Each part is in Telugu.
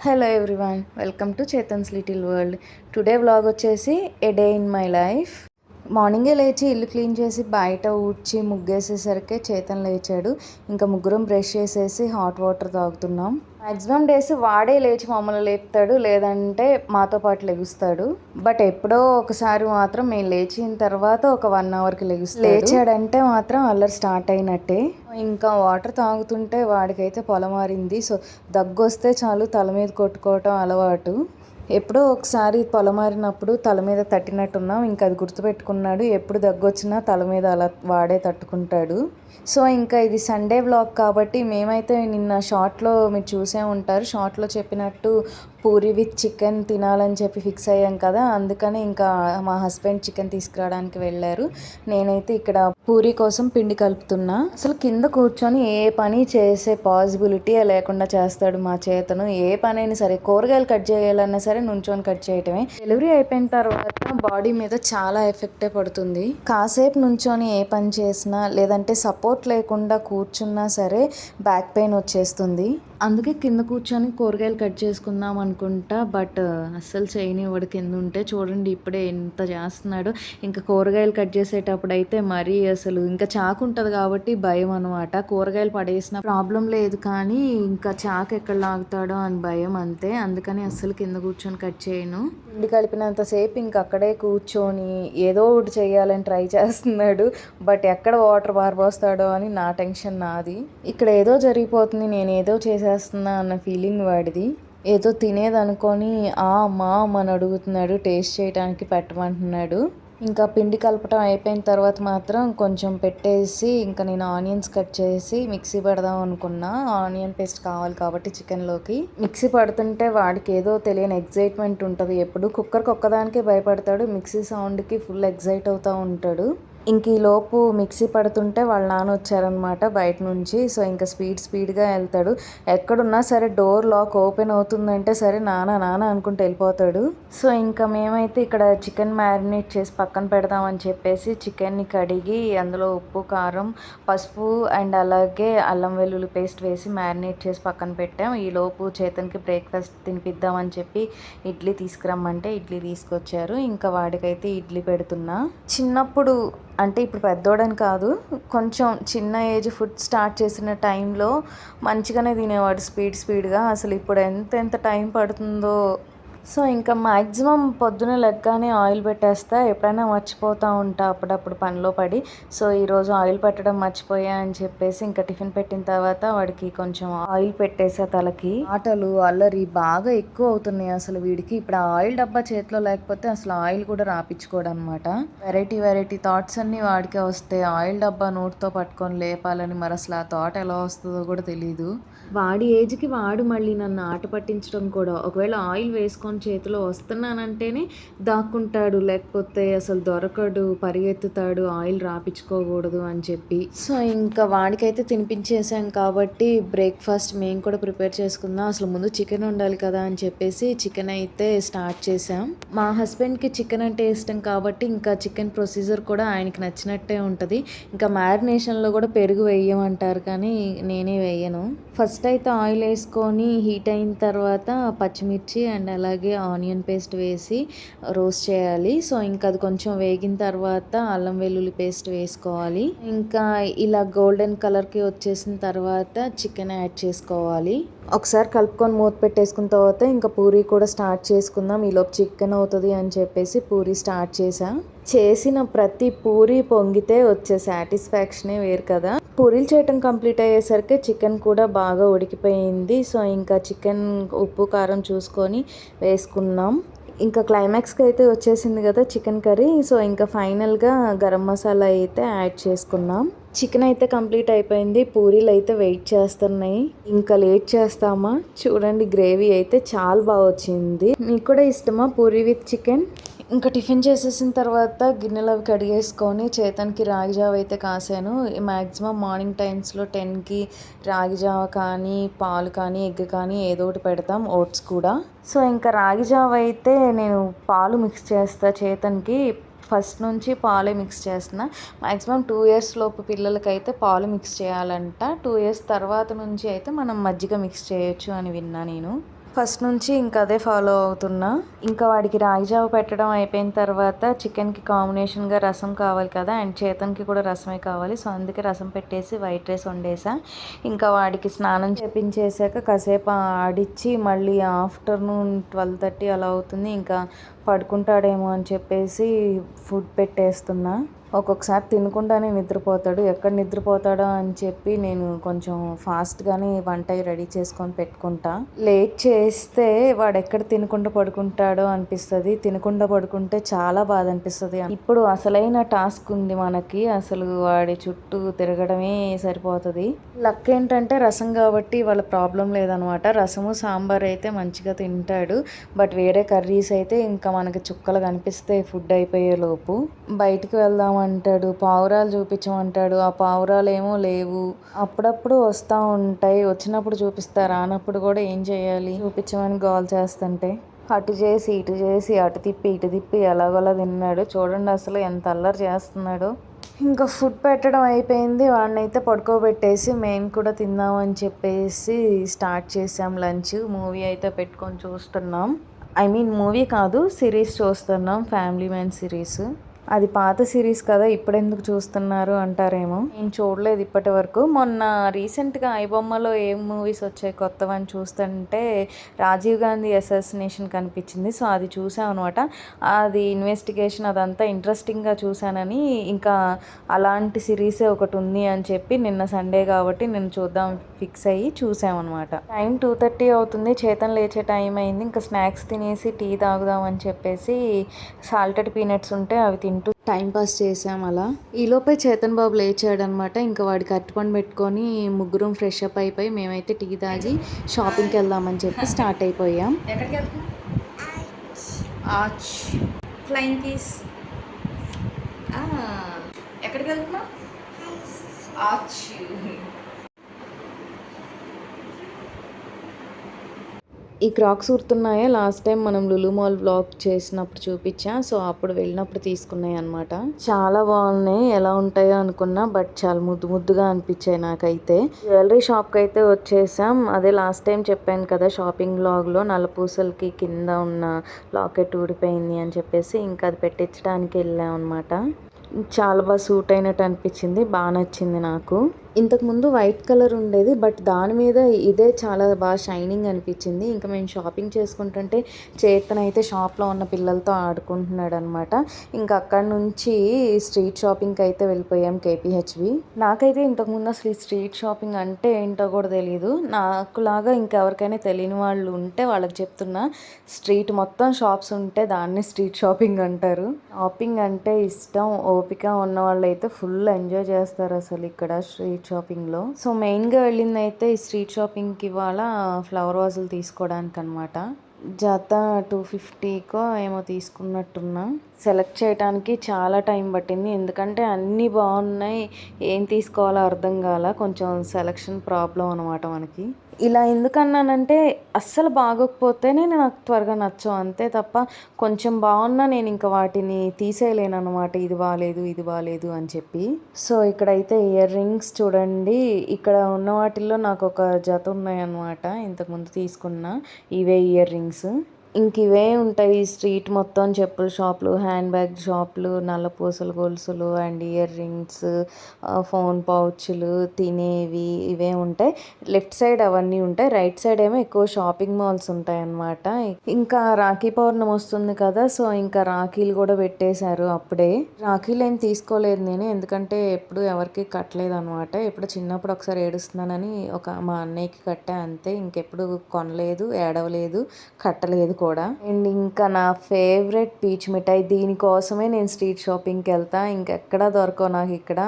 Hello everyone, welcome to Chetan's little world. Today vlog వచ్చేసి a day in my life. మార్నింగే లేచి ఇల్లు క్లీన్ చేసి బయట ఊడ్చి ముగ్గేసేసరికి చేతన్ లేచాడు. ఇంకా ముగ్గురం బ్రష్ చేసేసి హాట్ వాటర్ తాగుతున్నాం. మ్యాక్సిమం డేస్ వాడే లేచి మమ్మల్ని లేపుతాడు, లేదంటే మాతో పాటు లెగుస్తాడు. బట్ ఎప్పుడో ఒకసారి మాత్రం మేము లేచిన తర్వాత ఒక 1 అవర్కి లెగుస్తాడు. లేచాడంటే మాత్రం అల్లరి స్టార్ట్ అయినట్టే. ఇంకా వాటర్ తాగుతుంటే వాడికైతే పొలమారింది. సో దగ్గు వస్తే చాలు తల మీద కొట్టుకోవటం అలవాటు. ఎప్పుడో ఒకసారి పొలమారినప్పుడు తల మీద తట్టినట్టున్నాం. ఇంకా అది గుర్తుపెట్టుకున్నాడు. ఎప్పుడు దగ్గొచ్చినా తల మీద అలా వాడే తట్టుకుంటాడు. సో ఇంకా ఇది సండే వ్లాగ్ కాబట్టి మేమైతే నిన్న షార్ట్లో మీరు చూసే ఉంటారు. షార్ట్లో చెప్పినట్టు పూరి విత్ చికెన్ తినాలని చెప్పి ఫిక్స్ అయ్యాం కదా. అందుకని ఇంకా మా హస్బెండ్ చికెన్ తీసుకురావడానికి వెళ్ళారు. నేనైతే ఇక్కడ పూరి కోసం పిండి కలుపుతున్నా. అసలు కింద కూర్చొని ఏ పని చేసే పాసిబిలిటీ లేకుండా చేస్తాడు మా చేతను. ఏ పని అయినా సరే, కూరగాయలు కట్ చేయాలన్నా సరే నుంచొని కట్ చేయటమే. డెలివరీ అయిపోయిన తర్వాత బాడీ మీద చాలా ఎఫెక్టే పడుతుంది. కాసేపు నుంచొని ఏ పని చేసినా లేదంటే సపోర్ట్ లేకుండా కూర్చున్నా సరే బ్యాక్ పెయిన్ వచ్చేస్తుంది. అందుకే కింద కూర్చొని కూరగాయలు కట్ చేసుకుందాం అనుకుంటా. బట్ అస్సలు చేయనివ్వడు కింద ఉంటే. చూడండి ఇప్పుడే ఎంత చేస్తున్నాడో. ఇంకా కూరగాయలు కట్ చేసేటప్పుడు అయితే మరీ అసలు ఇంకా చాకు ఉంటుంది కాబట్టి భయం అనమాట. కూరగాయలు పడేసిన ప్రాబ్లం లేదు, కానీ ఇంకా చాకు ఎక్కడ లాగుతాడో అని భయం అంతే. అందుకని అస్సలు కింద కూర్చొని కట్ చేయను. పిండి కలిపినంతసేపు ఇంక అక్కడే కూర్చొని ఏదో ఒకటి చేయాలని ట్రై చేస్తున్నాడు. బట్ ఎక్కడ వాటర్ పారబోస్తాడో అని నా టెన్షన్ నాది. ఇక్కడ ఏదో జరిగిపోతుంది, నేను ఏదో చేసేస్తున్నా అన్న ఫీలింగ్ వాడిది. ఏదో తినేదనుకొని అమ్మా అని అడుగుతున్నాడు. టేస్ట్ చేయడానికి పెట్టమంటున్నాడు. ఇంకా పిండి కలపటం అయిపోయిన తర్వాత మాత్రం కొంచెం పెట్టేసి ఇంకా నేను ఆనియన్స్ కట్ చేసి మిక్సీ పెడదాం అనుకున్నా. ఆనియన్ పేస్ట్ కావాలి కాబట్టి చికెన్లోకి మిక్సీ పడుతుంటే వాడికి ఏదో తెలియని ఎగ్జైట్మెంట్ ఉంటుంది. ఎప్పుడు కుక్కర్కి ఒక్కదానికే భయపడతాడు, మిక్సీ సౌండ్కి ఫుల్ ఎగ్జైట్ అవుతూ ఉంటాడు. ఇంక ఈ లోపు మిక్సీ పడుతుంటే వాళ్ళ నాన్న వచ్చారనమాట బయట నుంచి. సో ఇంకా స్పీడ్గా వెళ్తాడు. ఎక్కడున్నా సరే డోర్ లాక్ ఓపెన్ అవుతుందంటే సరే నాన్న నాన్న అనుకుంటూ వెళ్ళిపోతాడు. సో ఇంకా మేమైతే ఇక్కడ చికెన్ మ్యారినేట్ చేసి పక్కన పెడదామని చెప్పేసి చికెన్ని కడిగి అందులో ఉప్పు, కారం, పసుపు అండ్ అలాగే అల్లం వెల్లుల్లి పేస్ట్ వేసి మ్యారినేట్ చేసి పక్కన పెట్టాం. ఈ లోపు చేతన్కి బ్రేక్ఫాస్ట్ తినిపిద్దామని చెప్పి ఇడ్లీ తీసుకురమ్మంటే ఇడ్లీ తీసుకొచ్చారు. ఇంకా వాడికైతే ఇడ్లీ పెడుతున్నా. చిన్నప్పుడు అంటే ఇప్పుడు పెద్దోడని కాదు, కొంచెం చిన్న ఏజ్ ఫుడ్ స్టార్ట్ చేసిన టైంలో మంచిగానే తినేవాడు స్పీడ్గా. అసలు ఇప్పుడు ఎంత టైం పడుతుందో. సో ఇంకా మ్యాక్సిమం పొద్దున లెగ్గానే ఆయిల్ పెట్టేస్తా. ఎప్పుడైనా మర్చిపోతూ ఉంటా అప్పుడప్పుడు పనిలో పడి. సో ఈరోజు ఆయిల్ పెట్టడం మర్చిపోయా అని చెప్పేసి ఇంకా టిఫిన్ పెట్టిన తర్వాత వాడికి కొంచెం ఆయిల్ పెట్టేసా తలకి. ఆటలు అల్లరి బాగా ఎక్కువ అవుతున్నాయి అసలు వీడికి. ఇప్పుడు ఆ ఆయిల్ డబ్బా చేతిలో లేకపోతే అసలు ఆయిల్ కూడా రాపించుకోడు అనమాట. వెరైటీ థాట్స్ అన్నీ వాడికే వస్తాయి. ఆయిల్ డబ్బా నోటితో పట్టుకొని లేపాలని, మరి అసలు ఆ థాట్ ఎలా వస్తుందో కూడా తెలీదు. వాడి ఏజ్కి వాడు మళ్ళీ నన్ను ఆట పట్టించడం కూడా. ఒకవేళ ఆయిల్ వేసుకొని చేతిలో వస్తున్నానంటేనే దాక్కుంటాడు, లేకపోతే అసలు దొరకడు, పరిగెత్తుతాడు ఆయిల్ రాపించుకోకూడదు అని చెప్పి. సో ఇంకా వాడికైతే తినిపించేసాం కాబట్టి బ్రేక్ఫాస్ట్ మేము కూడా ప్రిపేర్ చేసుకుందాం. అసలు ముందు చికెన్ ఉండాలి కదా అని చెప్పేసి చికెన్ అయితే స్టార్ట్ చేసాం. మా హస్బెండ్కి చికెన్ అంటే ఇష్టం కాబట్టి ఇంకా చికెన్ ప్రొసీజర్ కూడా ఆయనకి నచ్చినట్టే ఉంటుంది. ఇంకా మ్యారినేషన్లో కూడా పెరుగు వేయమంటారు, కానీ నేనే వేయను. ఫస్ట్ అయితే ఆయిల్ వేసుకొని హీట్ అయిన తర్వాత పచ్చిమిర్చి అండ్ అలాగే ఆనియన్ పేస్ట్ వేసి రోస్ట్ చేయాలి. సో ఇంకా అది కొంచెం వేగిన తర్వాత అల్లం వెల్లుల్లి పేస్ట్ వేసుకోవాలి. ఇంకా ఇలా గోల్డెన్ కలర్కి వచ్చేసిన తర్వాత చికెన్ యాడ్ చేసుకోవాలి. ఒకసారి కలుపుకొని మూత పెట్టేసుకున్న తర్వాత ఇంకా పూరీ కూడా స్టార్ట్ చేసుకుందాం. ఈలోపు చికెన్ అవుతుంది అని చెప్పేసి పూరీ స్టార్ట్ చేసిన ప్రతి పూరీ పొంగితే వచ్చే సాటిస్ఫాక్షనే వేరు కదా. పూరీలు చేయటం కంప్లీట్ అయ్యేసరికి చికెన్ కూడా బాగా ఉడికిపోయింది. సో ఇంకా చికెన్ ఉప్పు కారం చూసుకొని వేసుకున్నాం. ఇంకా క్లైమాక్స్కి అయితే వచ్చేసింది కదా చికెన్ కర్రీ. సో ఇంకా ఫైనల్గా గరం మసాలా అయితే యాడ్ చేసుకున్నాం. చికెన్ అయితే కంప్లీట్ అయిపోయింది. పూరీలు అయితే వెయిట్ చేస్తున్నాయి. ఇంకా లేట్ చేస్తామా? చూడండి గ్రేవీ అయితే చాలా బాగా వచ్చింది. మీకు కూడా ఇష్టమా పూరీ విత్ చికెన్? ఇంకా టిఫిన్ చేసేసిన తర్వాత గిన్నెలు అవి కడిగేసుకొని చేతన్కి రాగి జావ అయితే కాసాను. మ్యాక్సిమం మార్నింగ్ టైమ్స్లో 10కి రాగి జావ కానీ, పాలు కానీ, ఎగ్ కానీ ఏదో ఒకటి పెడతాం, ఓట్స్ కూడా. సో ఇంకా రాగి జావ అయితే నేను పాలు మిక్స్ చేస్తా చేతన్కి. ఫస్ట్ నుంచి పాలే మిక్స్ చేస్తున్నా. మ్యాక్సిమం 2 ఇయర్స్ లోపు పిల్లలకైతే పాలు మిక్స్ చేయాలంట. 2 ఇయర్స్ తర్వాత నుంచి అయితే మనం మజ్జిగ మిక్స్ చేయొచ్చు అని విన్నా నేను. ఫస్ట్ నుంచి ఇంకా అదే ఫాలో అవుతున్నా. ఇంకా వాడికి రాగి జావ పెట్టడం అయిపోయిన తర్వాత చికెన్కి కాంబినేషన్గా రసం కావాలి కదా, అండ్ చేతన్కి కూడా రసమే కావాలి. సో అందుకే రసం పెట్టేసి వైట్ రైస్ వండేసా. ఇంకా వాడికి స్నానం చేపించేసాక కాసేపు ఆడిచ్చి మళ్ళీ ఆఫ్టర్నూన్ 12:30 అలా అవుతుంది. ఇంకా పడుకుంటాడేమో అని చెప్పేసి ఫుడ్ పెట్టేస్తున్నా. ఒక్కొక్కసారి తినకుండానే నిద్రపోతాడు. ఎక్కడ నిద్రపోతాడో అని చెప్పి నేను కొంచెం ఫాస్ట్గానే వంట రెడీ చేసుకొని పెట్టుకుంటా. లేట్ చేస్తే వాడు ఎక్కడ తినకుండా పడుకుంటాడో అనిపిస్తుంది. తినకుండా పడుకుంటే చాలా బాధ అనిపిస్తుంది. ఇప్పుడు అసలైన టాస్క్ ఉంది మనకి. అసలు వాడి చుట్టూ తిరగడమే సరిపోతుంది. లక్ ఏంటంటే రసం కాబట్టి వాళ్ళ ప్రాబ్లం లేదనమాట. రసము సాంబార్ అయితే మంచిగా తింటాడు. బట్ వేరే కర్రీస్ అయితే ఇంకా మనకి చుక్కలు కనిపిస్తాయి ఫుడ్ అయిపోయే లోపు. బయటికి వెళ్దాం అంటాడు, పావురాలు చూపించమంటాడు. ఆ పావురాలు ఏమో లేవు. అప్పుడప్పుడు వస్తూ ఉంటాయి, వచ్చినప్పుడు చూపిస్తా, రానప్పుడు కూడా ఏం చేయాలి, చూపించమని గోల్ చేస్తుంటే అటు చేసి ఇటు చేసి అటు తిప్పి ఇటు తిప్పి ఎలాగోలా తిన్నాడు. చూడండి అసలు ఎంత అల్లరి చేస్తున్నాడో. ఇంకా ఫుడ్ పెట్టడం అయిపోయింది. వాడిని అయితే పడుకోబెట్టేసి మేము కూడా తిందామని చెప్పేసి స్టార్ట్ చేసాం లంచ్. మూవీ అయితే పెట్టుకొని చూస్తున్నాం. ఐ మీన్ మూవీ కాదు, సిరీస్ చూస్తున్నాం, ఫ్యామిలీ మ్యాన్ సిరీస్. అది పాత సిరీస్ కదా, ఇప్పుడెందుకు చూస్తున్నారు అంటారేమో. నేను చూడలేదు ఇప్పటి వరకు. మొన్న రీసెంట్గా ఐబొమ్మలో ఏం మూవీస్ వచ్చాయి కొత్తవని చూస్తుంటే రాజీవ్ గాంధీ అసాసినేషన్ కనిపించింది. సో అది చూసాం అనమాట. అది ఇన్వెస్టిగేషన్ అదంతా ఇంట్రెస్టింగ్గా చూశానని ఇంకా అలాంటి సిరీసే ఒకటి ఉంది అని చెప్పి నిన్న సండే కాబట్టి నేను చూద్దాం ఫిక్స్ అయ్యి చూసామన్నమాట. టైం 2:30 అవుతుంది. చేతన్ లేచే టైం అయింది. ఇంకా స్నాక్స్ తినేసి టీ తాగుదామని చెప్పేసి సాల్టెడ్ పీనట్స్ ఉంటే అవి తింటూ టైం పాస్ చేసాం అలా. ఈలోపే చేతన్ బాబు లేచాడనమాట. ఇంకా వాడికి అరటిపండు పెట్టుకొని ముగ్గురం ఫ్రెష్ అప్ అయిపోయి మేమైతే టీ తాగి షాపింగ్కి వెళ్దామని చెప్పి స్టార్ట్ అయిపోయాం. ఎక్కడికి వెళ్తున్నాం? Arch flying keys. ఎక్కడికి వెళ్తున్నాం? ఆర్చ్. ఈ క్రాక్స్ గుర్తున్నాయా, లాస్ట్ టైం మనం లులు మాల్ బ్లాగ్ చేసినప్పుడు చూపించా. సో అప్పుడు వెళ్ళినప్పుడు తీసుకున్నాయి అనమాట. చాలా బాగున్నాయి. ఎలా ఉంటాయో అనుకున్నా, బట్ చాలా ముద్దు ముద్దుగా అనిపించాయి నాకైతే. జ్యువెలరీ షాప్కి అయితే వచ్చేసాం. అదే లాస్ట్ టైం చెప్పాను కదా షాపింగ్ బ్లాగ్లో, నల్లపూసలకి కింద ఉన్న లాకెట్ ఊడిపోయింది అని చెప్పేసి ఇంకా అది పెట్టించడానికి వెళ్ళాం అనమాట. చాలా బాగా సూట్ అయినట్టు అనిపించింది, బాగా నచ్చింది నాకు. ఇంతకుముందు వైట్ కలర్ ఉండేది, బట్ దాని మీద ఇదే చాలా బాగా షైనింగ్ అనిపించింది. ఇంకా మేము షాపింగ్ చేసుకుంటుంటే చేతన్ అయితే షాప్లో ఉన్న పిల్లలతో ఆడుకుంటున్నాడు అనమాట. ఇంకా అక్కడ నుంచి స్ట్రీట్ షాపింగ్కి అయితే వెళ్ళిపోయాం, కేపీహెచ్వి. నాకైతే ఇంతకుముందు అసలు ఈ స్ట్రీట్ షాపింగ్ అంటే ఏంటో కూడా తెలియదు. నాకులాగా ఇంకెవరికైనా తెలియని వాళ్ళు ఉంటే వాళ్ళకి చెప్తున్నా, స్ట్రీట్ మొత్తం షాప్స్ ఉంటే దాన్ని స్ట్రీట్ షాపింగ్ అంటారు. షాపింగ్ అంటే ఇష్టం, ఓపిక ఉన్న వాళ్ళు అయితే ఫుల్ ఎంజాయ్ చేస్తారు అసలు ఇక్కడ స్ట్రీట్ షాపింగ్లో. సో మెయిన్గా వెళ్ళింది అయితే ఈ స్ట్రీట్ షాపింగ్కి ఇవాళ ఫ్లవర్ వాజులు తీసుకోవడానికి అనమాట. జత 250కో ఏమో తీసుకున్నట్టున్నా. సెలెక్ట్ చేయడానికి చాలా టైం పట్టింది, ఎందుకంటే అన్నీ బాగున్నాయి, ఏం తీసుకోవాలో అర్థం కాల. కొంచెం సెలెక్షన్ ప్రాబ్లం అనమాట మనకి. ఇలా ఎందుకన్నానంటే అస్సలు బాగోకపోతేనే నాకు త్వరగా నచ్చవు, అంతే తప్ప కొంచెం బాగున్నా నేను ఇంకా వాటిని తీసేయలేను అనమాట, ఇది బాగాలేదు ఇది బాగాలేదు అని చెప్పి. సో ఇక్కడైతే ఇయర్ రింగ్స్ చూడండి. ఇక్కడ ఉన్న వాటిల్లో నాకు ఒక జత ఉన్నాయన్నమాట, ఇంతకుముందు తీసుకున్న ఇవే ఇయర్ రింగ్స్. ఇంక ఇవే ఉంటాయి స్ట్రీట్ మొత్తం, చెప్పుల షాపులు, హ్యాండ్ బ్యాగ్ షాపులు, నల్లపూసల గొలుసులు అండ్ ఇయర్ రింగ్స్, ఫోన్ పౌచ్లు, తినేవి ఇవే ఉంటాయి. లెఫ్ట్ సైడ్ అవన్నీ ఉంటాయి, రైట్ సైడ్ ఏమో ఎక్కువ షాపింగ్ మాల్స్ ఉంటాయి అన్నమాట. ఇంకా రాఖీ పౌర్ణమి వస్తుంది కదా, సో ఇంకా రాఖీలు కూడా పెట్టేశారు అప్పుడే. రాఖీలు ఏం తీసుకోలేదు నేను, ఎందుకంటే ఎప్పుడు ఎవరికి కట్టలేదు అనమాట. ఎప్పుడు చిన్నప్పుడు ఒకసారి ఏడుస్తున్నానని మా అన్నయ్యకి కట్టా అంతే, ఇంకెప్పుడు కొనలేదు, ఏడవలేదు, కట్టలేదు కూడా. అండ్ ఇంకా నా ఫేవరెట్ పీచ్ మిఠాయి, దీనికోసమే నేను స్ట్రీట్ షాపింగ్కి వెళ్తా, ఇంకెక్కడా దొరకవు నాకు ఇక్కడ.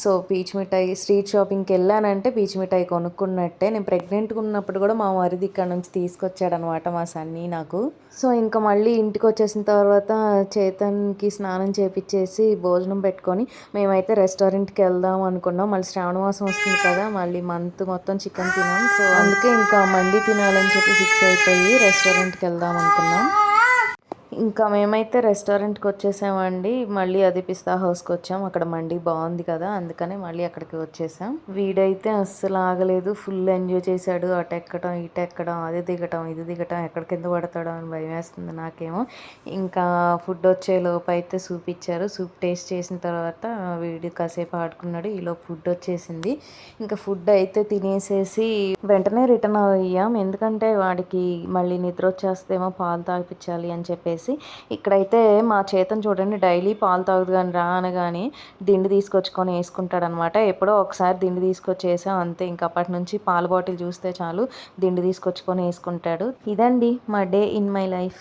సో పీచ్ మిఠాయి స్ట్రీట్ షాపింగ్కి వెళ్ళానంటే పీచ్ మిఠాయి కొనుక్కున్నట్టే. నేను ప్రెగ్నెంట్గా ఉన్నప్పుడు కూడా మా మరిది ఇక్కడ నుంచి తీసుకొచ్చాడనమాట మా సన్నీ నాకు. సో ఇంకా మళ్ళీ ఇంటికి వచ్చేసిన తర్వాత చేతన్కి స్నానం చేపించేసి భోజనం పెట్టుకొని మేమైతే రెస్టారెంట్కి వెళ్దాం అనుకున్నాం. మళ్ళీ శ్రావణ మాసం వస్తుంది కదా, మళ్ళీ మంత్ మొత్తం చికెన్ తినాం. సో అందుకే ఇంకా మండి తినాలని చెప్పి ఫిక్స్ అయిపోయి రెస్టారెంట్కి వెళ్దాం అనుకున్నాం. ఇంకా మేమైతే రెస్టారెంట్కి వచ్చేసామండి. మళ్ళీ అది పిస్తా హౌస్కి వచ్చాం. అక్కడ మండి బాగుంది కదా, అందుకనే మళ్ళీ అక్కడికి వచ్చేసాం. వీడైతే అస్సలు ఆగలేదు, ఫుల్ ఎంజాయ్ చేశాడు. అటు ఎక్కడం ఇటు ఎక్కడం, అది దిగటం ఇది దిగటం, ఎక్కడ కింద పడతాడో అని భయం వేస్తుంది నాకేమో. ఇంకా ఫుడ్ వచ్చే లోపు అయితే సూప్ ఇచ్చారు. సూప్ టేస్ట్ చేసిన తర్వాత వీడు కాసేపు ఆడుకున్నాడు. ఈలోపు ఫుడ్ వచ్చేసింది. ఇంకా ఫుడ్ అయితే తినేసేసి వెంటనే రిటర్న్ అయ్యాం. ఎందుకంటే వాడికి మళ్ళీ నిద్ర వచ్చేస్తేమో పాలు తాగిపించాలి అని చెప్పేసి. ఇక్కడైతే మా చేతన్ చూడండి, డైలీ పాలు తాగుదు కానీ రా అనగాని దిండి తీసుకొచ్చుకొని వేసుకుంటాడనమాట. ఎప్పుడో ఒకసారి దిండి తీసుకొచ్చి వేసాం అంతే. ఇంక అప్పటి నుంచి పాల బాటిల్ చూస్తే చాలు దిండి తీసుకొచ్చుకొని వేసుకుంటాడు. ఇదండి మా డే ఇన్ మై లైఫ్.